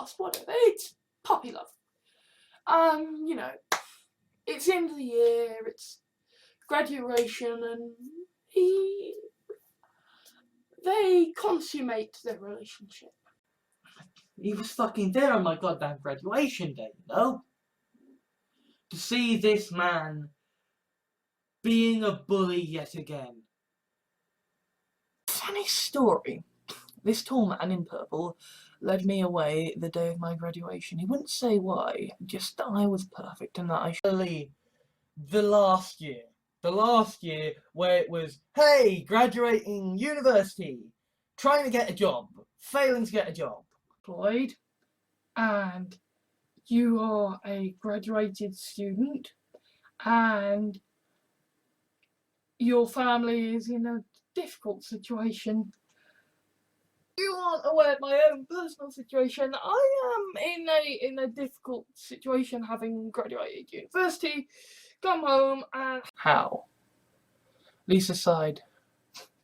podcast, whatever. It's puppy love. You know, it's the end of the year, it's graduation, and they consummate their relationship. He was fucking there on my goddamn graduation day, you know? To see this man being a bully yet again. Funny story. This tall man in purple led me away the day of my graduation. He wouldn't say why, just that I was perfect and that I should. The last year where it was, hey, graduating university, trying to get a job, failing to get a job. Employed, and you are a graduated student, and your family is in a difficult situation. You aren't aware of my own personal situation. I am in a difficult situation, having graduated university, come home, and how? Lisa sighed.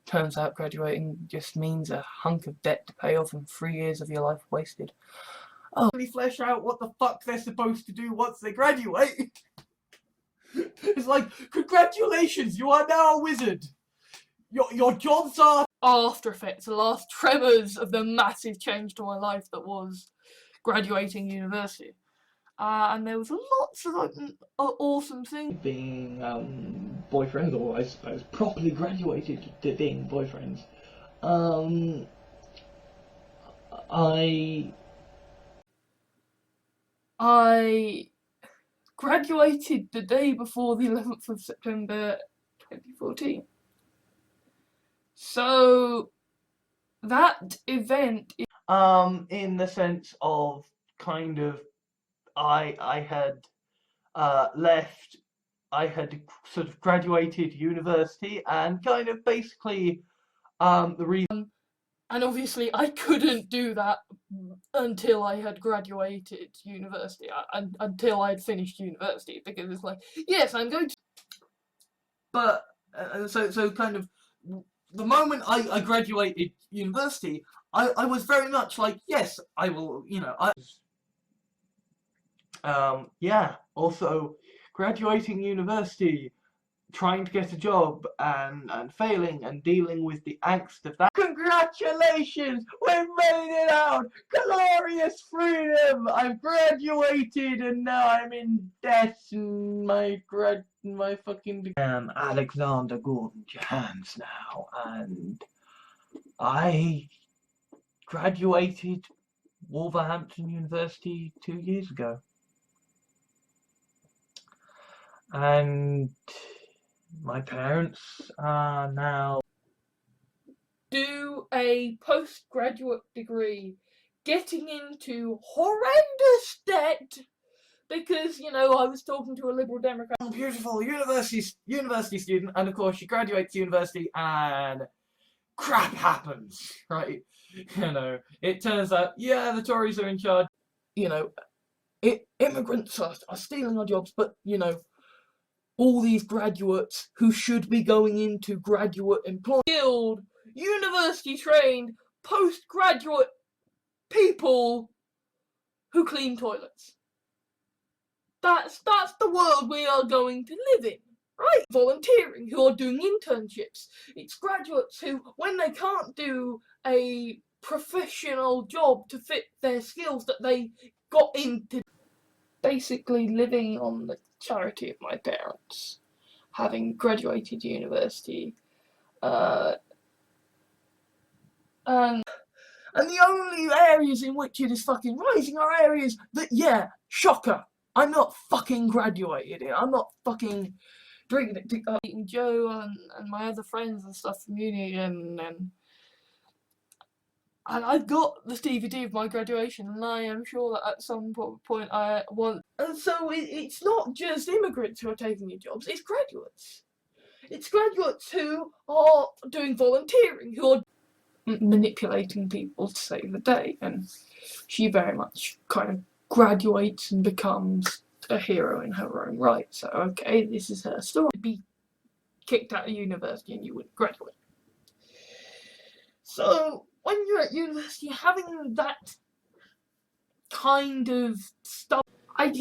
Turns out graduating just means a hunk of debt to pay off and 3 years of your life wasted. Oh, really flesh out what the fuck they're supposed to do once they graduate. It's like, congratulations, you are now a wizard. Your jobs are after effects, the last tremors of the massive change to my life that was graduating university. And there was lots of awesome things. Being boyfriends, or I suppose properly graduated to being boyfriends. I graduated the day before the 11th of September 2014. So that event is in the sense of kind of I had left, I had sort of graduated university and kind of basically the reason. And obviously I couldn't do that until I had graduated university, until I had finished university, because it's like, yes, I'm going to. But so kind of the moment I graduated university, I was very much like, yes, I will, you know, yeah, also graduating university, trying to get a job and failing and dealing with the angst of that. Congratulations! We've made it out! Glorious freedom! I've graduated and now I'm in debt and my fucking degree. I am Alexander Gordon Jahans now, and I graduated Wolverhampton University 2 years ago. And my parents are now do a postgraduate degree, getting into horrendous debt because, you know, I was talking to a Liberal Democrat. Beautiful university student, and of course she graduates university and crap happens, right? You know, it turns out, yeah, the Tories are in charge. You know, immigrants are stealing our jobs, but, you know, all these graduates who should be going into graduate employment, skilled, university-trained, postgraduate people who clean toilets. That's the world we are going to live in, right? Volunteering, who are doing internships. It's graduates who, when they can't do a professional job to fit their skills that they got into, basically living on the charity of my parents, having graduated university, and the only areas in which it is fucking rising are areas that, yeah, shocker, I'm not fucking graduated in. I'm not fucking drinking it, eating Joe and my other friends and stuff from uni, and I've got the DVD of my graduation, and I am sure that at some point I want. And so it's not just immigrants who are taking your jobs, it's graduates. It's graduates who are doing volunteering, who are manipulating people to save the day. And she very much kind of graduates and becomes a hero in her own right. So, okay, this is her story. You'd be kicked out of university and you wouldn't graduate. So when you're at university, having that kind of stuff. I'm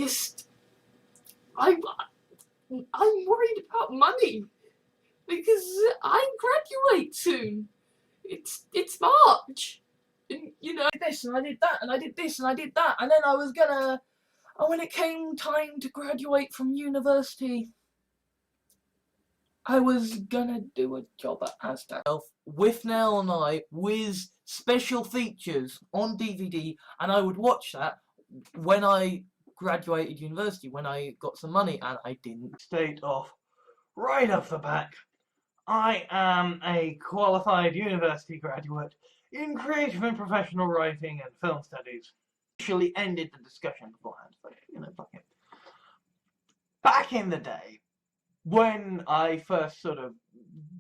worried about money because I graduate soon. It's March. And, you know, I did this and I did that and I did this and I did that, and then I was gonna. And when it came time to graduate from university, I was gonna do a job at Asda with Nell and I with special features on DVD, and I would watch that when I graduated university, when I got some money, and I didn't. State off right off the back. I am a qualified university graduate in creative and professional writing and film studies. Actually ended the discussion beforehand, but you know, fuck it. Back in the day, when I first sort of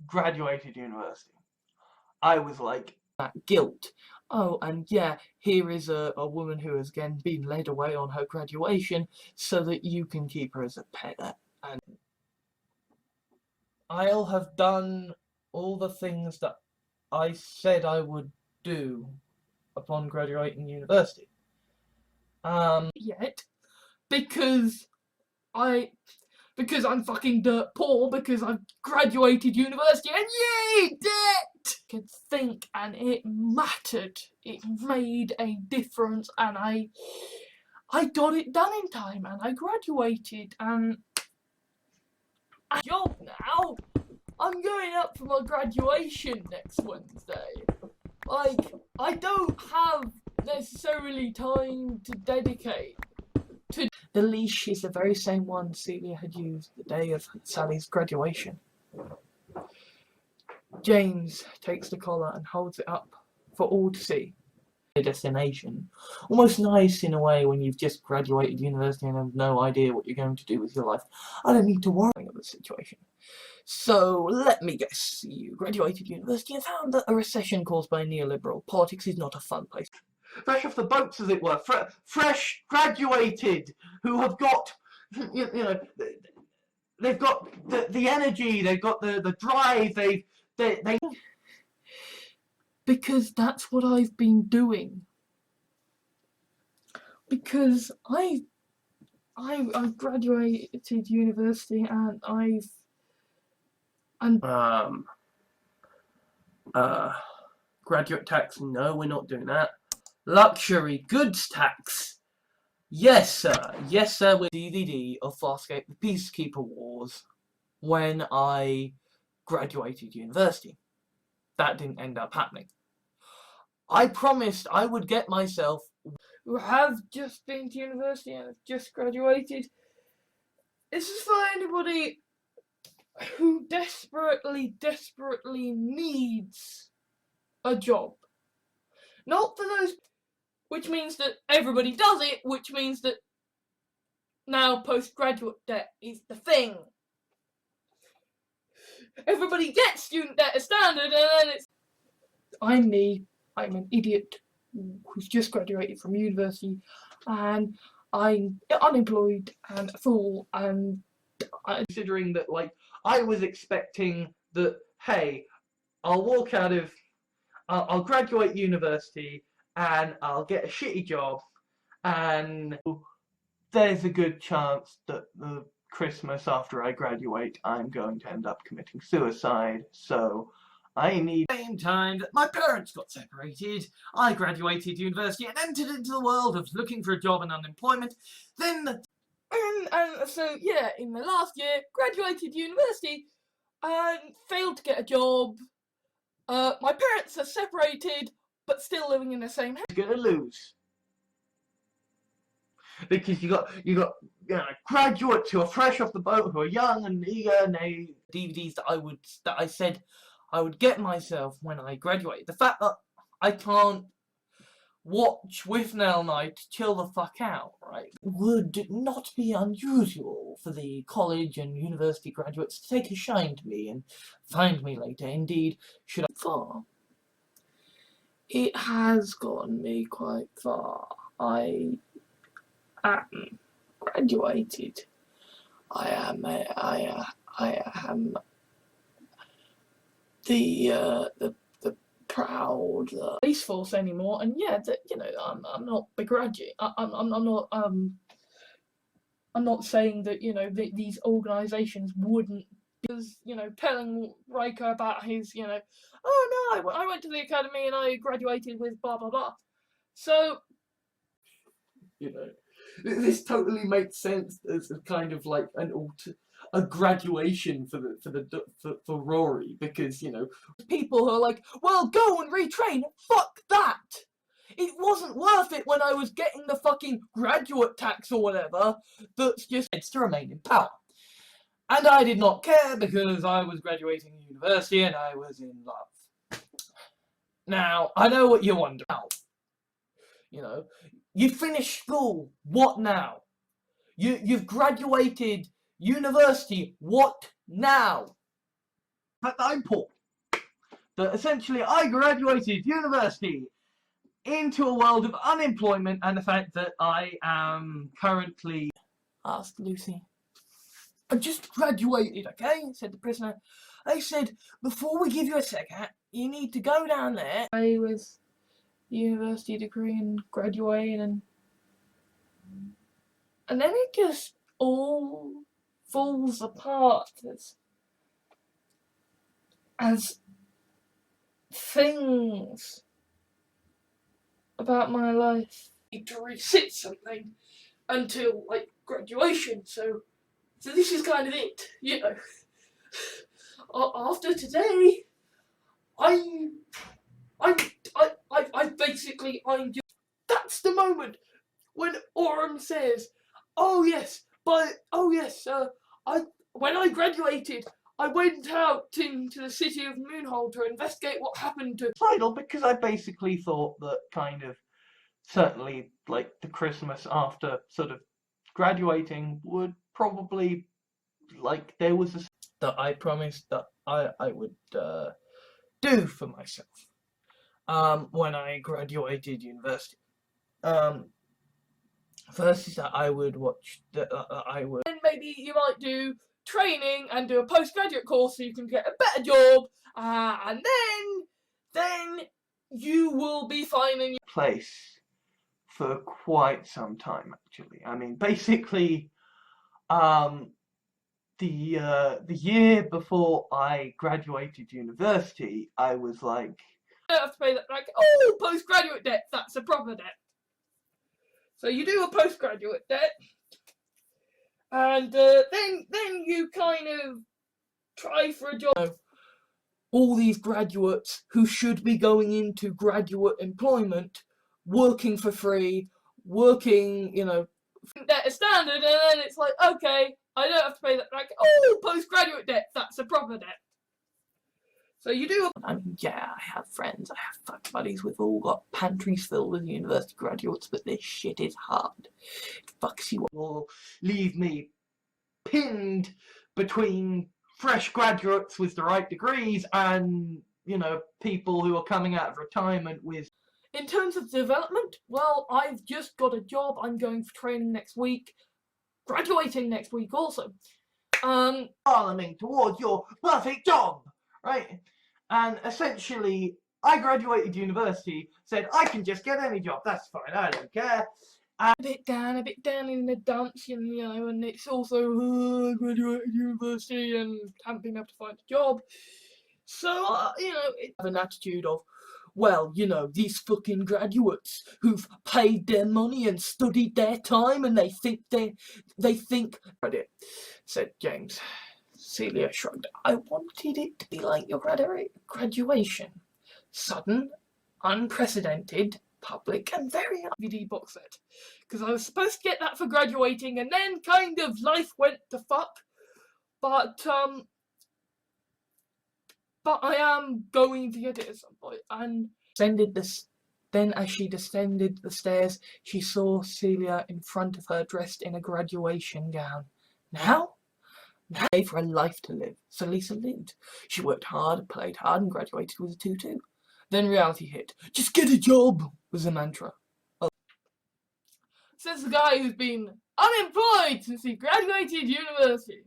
graduated university, I was like, that guilt. Oh, and yeah, here is a woman who has again been led away on her graduation so that you can keep her as a pet. And I'll have done all the things that I said I would do upon graduating university. Yet, because I'm fucking dirt poor, because I've graduated university, and yay, debt! Could think, and it mattered. It made a difference, and I got it done in time, and I graduated, and a job now. I'm going up for my graduation next Wednesday. Like, I don't have necessarily time to dedicate to. The leash is the very same one Celia had used the day of Sally's graduation. James takes the collar and holds it up for all to see. A destination. Almost nice in a way when you've just graduated university and have no idea what you're going to do with your life. I don't need to worry about the situation. So, let me guess, you graduated university and found that a recession caused by neoliberal politics is not a fun place. Fresh off the boats, as it were, fresh graduated, who have got, you know, they've got the energy, they've got the drive, they. Because that's what I've been doing. Because I graduated university and Graduate tax, no, we're not doing that. Luxury goods tax. Yes, sir, with DVD of Farscape, the Peacekeeper Wars, when I graduated university. That didn't end up happening. I promised I would get myself, who have just been to university and have just graduated. This is for anybody who desperately needs a job. Not for those, which means that everybody does it, which means that now postgraduate debt is the thing. Everybody gets student debt as standard, and then it's. I'm me. I'm an idiot who's just graduated from university, and I'm unemployed and a fool, and considering that, like, I was expecting that, hey, I'll graduate university and I'll get a shitty job, and there's a good chance that the Christmas after I graduate I'm going to end up committing suicide, so I need. At the same time that my parents got separated, I graduated university and entered into the world of looking for a job and unemployment, then and so yeah, in the last year, graduated university and failed to get a job. My parents are separated but still living in the same house. You're gonna lose. Because you got graduates who are fresh off the boat, who are young and eager, and they DVDs that I said I would get myself when I graduate. The fact that I can't watch with Nell and I to chill the fuck out, right, would not be unusual for the college and university graduates to take a shine to me and find me later. Indeed, should I far. It has gotten me quite far. I am graduated. I am the proud police force anymore, and yeah, that, you know, I'm not begrudging. I'm not saying that, you know, these organisations wouldn't, because, you know, telling Riker about his, you know, oh no, I went to the academy and I graduated with blah blah blah. So, you know, this totally makes sense as a kind of like a graduation for Rory, because, you know, people who are like, well, go and retrain. Fuck that. It wasn't worth it when I was getting the fucking graduate tax or whatever. That's just to remain in power. And I did not care because I was graduating university and I was in love. Now, I know what you wonder. You know, you finished school, what now? You've graduated university, what now? But I'm poor. That essentially I graduated university into a world of unemployment, and the fact that I am currently... Asked Lucy. I just graduated, okay? Said the prisoner. They said, before we give you a second, you need to go down there. I was university degree and graduating, and then it just all falls apart as things about my life need to resit something until like graduation. So this is kind of it, you know. After today, I'm just, that's the moment when Orm says, when I graduated, I went out into the city of Moonhold to investigate what happened to... Idle, because I basically thought that kind of, certainly, like, the Christmas after sort of graduating would probably, like, there was a... that I promised that I would do for myself when I graduated university. First is that I would watch, and maybe you might do training and do a postgraduate course so you can get a better job, and then you will be fine in your place for quite some time, actually. I mean, basically, the year before I graduated university, I was like... You don't have to pay that, like, oh, postgraduate debt, that's a proper debt. So you do a postgraduate debt, and then you kind of try for a job. All these graduates who should be going into graduate employment, working for free, working, you know, debt is standard, and then it's like, okay, I don't have to pay that, like, oh, postgraduate debt, that's a proper debt. So you do... I mean, yeah, I have friends, I have fuck buddies, we've all got pantries filled with university graduates, but this shit is hard. It fucks you up. Or leave me pinned between fresh graduates with the right degrees and, you know, people who are coming out of retirement with... In terms of development, well, I've just got a job, I'm going for training next week, graduating next week also. Parliament towards your perfect job, right? And essentially, I graduated university, said I can just get any job, that's fine, I don't care. And a bit down in the dumps, you know, and it's also, I graduated university and haven't been able to find a job. So, you know, I have an attitude of, well, you know, these fucking graduates who've paid their money and studied their time, and they think, said James. Celia shrugged. I wanted it to be like your graduation. Sudden, unprecedented, public, and very DVD box set. Because I was supposed to get that for graduating, and then kind of life went to fuck. But I am going to get it at some point. And then as she descended the stairs, she saw Celia in front of her, dressed in a graduation gown. Now gave her a life to live, so Lisa lived. She worked hard, played hard, and graduated with a 2-2. Then reality hit. Just get a job, was the mantra. Says the guy who's been unemployed since he graduated university.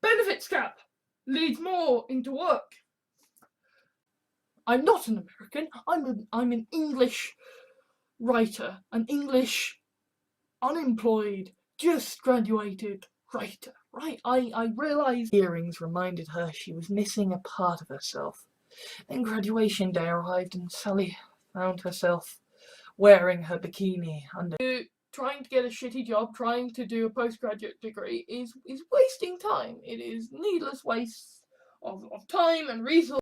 Benefits cap leads more into work. I'm not an American. I'm an English writer, an English unemployed, just graduated writer. Right? I realised earrings reminded her she was missing a part of herself. Then graduation day arrived and Sally found herself wearing her bikini under. Trying to get a shitty job, trying to do a postgraduate degree is wasting time. It is needless waste of time and resources.